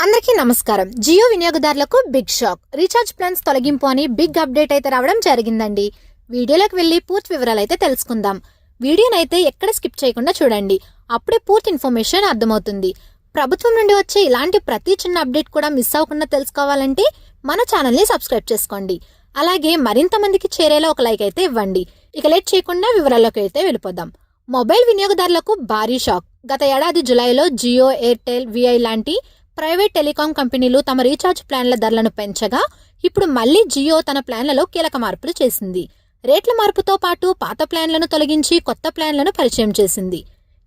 అందరికీ నమస్కారం. జియో వినియోగదారులకు బిగ్ షాక్. రీఛార్జ్ ప్లాన్స్ తొలగింపు అని బిగ్ అప్డేట్ అయితే రావడం జరిగిందండి. వీడియోలోకి వెళ్లి పూర్తి వివరాలు అయితే తెలుసుకుందాం. వీడియోనైతే ఎక్కడ స్కిప్ చేయకుండా చూడండి. అప్పుడే పూర్తి ఇన్ఫర్మేషన్ అర్థమవుతుంది. ప్రభుత్వం నుండి వచ్చే ఇలాంటి ప్రతి చిన్న అప్డేట్ కూడా మిస్ అవ్వకుండా తెలుసుకోవాలంటే మన ఛానల్ని సబ్స్క్రైబ్ చేసుకోండి. అలాగే మరింత మందికి చేరేలా ఒక లైక్ అయితే ఇవ్వండి. ఇక లేట్ చేయకుండా వివరాల్లోకి అయితే వెళ్ళిపోదాం. మొబైల్ వినియోగదారులకు భారీ షాక్. గత ఏడాది జులైలో జియో, ఎయిర్టెల్, విఐ లాంటి ప్రైవేట్ టెలికాం కంపెనీలు తమ రీఛార్జ్ ప్లాన్ల ధరలను పెంచగా ఇప్పుడు మళ్లీ జియో తన ప్లాన్లలో కీలక మార్పులు చేసింది. రేట్ల మార్పుతో పాటు పాత ప్లాన్లను తొలగించి కొత్త ప్లాన్లను పరిచయం చేసింది.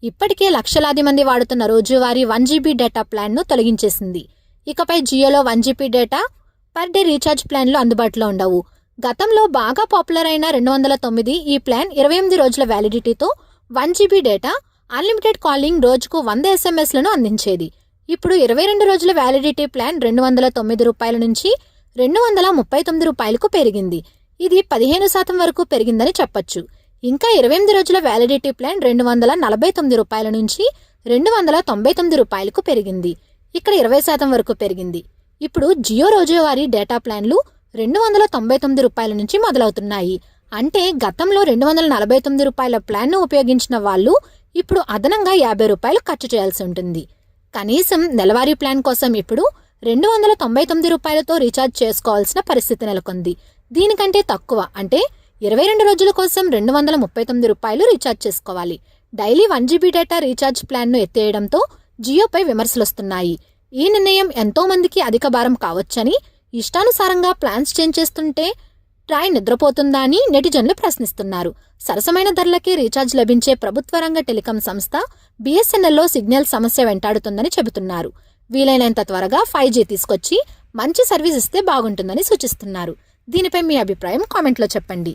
ఇప్పటికే లక్షలాది మంది వాడుతున్న రోజువారీ 1 GB డేటా ప్లాన్ను తొలగించేసింది. ఇకపై జియోలో 1 GB data per day recharge ప్లాన్లు అందుబాటులో ఉండవు. గతంలో బాగా పాపులర్ అయిన 209 ఈ ప్లాన్ 28 రోజుల వ్యాలిడిటీతో 1 GB డేటా, అన్లిమిటెడ్ కాలింగ్, రోజుకు 100 SMS లను అందించేది. ఇప్పుడు 22 రోజుల వ్యాలిడిటీ ప్లాన్ 209 రూపాయల నుంచి 239 రూపాయలకు పెరిగింది. ఇది 15% వరకు పెరిగిందని చెప్పొచ్చు. ఇంకా 28 రోజుల వ్యాలిడిటీ ప్లాన్ 249 రూపాయల నుంచి 299 రూపాయలకు పెరిగింది. ఇక్కడ 20% వరకు పెరిగింది. ఇప్పుడు జియో రోజువారీ డేటా ప్లాన్లు 299 రూపాయల నుంచి మొదలవుతున్నాయి. అంటే గతంలో 249 రూపాయల ప్లాన్ను ఉపయోగించిన వాళ్ళు ఇప్పుడు అదనంగా 50 రూపాయలు ఖర్చు చేయాల్సి ఉంటుంది. కనీసం నెలవారీ ప్లాన్ కోసం ఇప్పుడు 299 రూపాయలతో రీఛార్జ్ చేసుకోవాల్సిన పరిస్థితి నెలకొంది. దీనికంటే తక్కువ అంటే 22 రోజుల కోసం 239 రూపాయలు రీఛార్జ్ చేసుకోవాలి. డైలీ 1 GB డేటా రీఛార్జ్ ప్లాన్ను ఎత్తేయడంతో జియోపై విమర్శలొస్తున్నాయి. ఈ నిర్ణయం ఎంతో మందికి అధిక భారం కావచ్చని, ఇష్టానుసారంగా ప్లాన్స్ చేంజ్ చేస్తుంటే ట్రాయ్ నిద్రపోతుందా అని నెటిజన్లు ప్రశ్నిస్తున్నారు. సరసమైన ధరలకే రీఛార్జ్ లభించే ప్రభుత్వ రంగ టెలికాం సంస్థ BSNLలో సిగ్నల్ సమస్య వెంటాడుతుందని చెబుతున్నారు. వీలైనంత త్వరగా 5G తీసుకొచ్చి మంచి సర్వీస్ ఇస్తే బాగుంటుందని సూచిస్తున్నారు. దీనిపై మీ అభిప్రాయం కామెంట్లో చెప్పండి.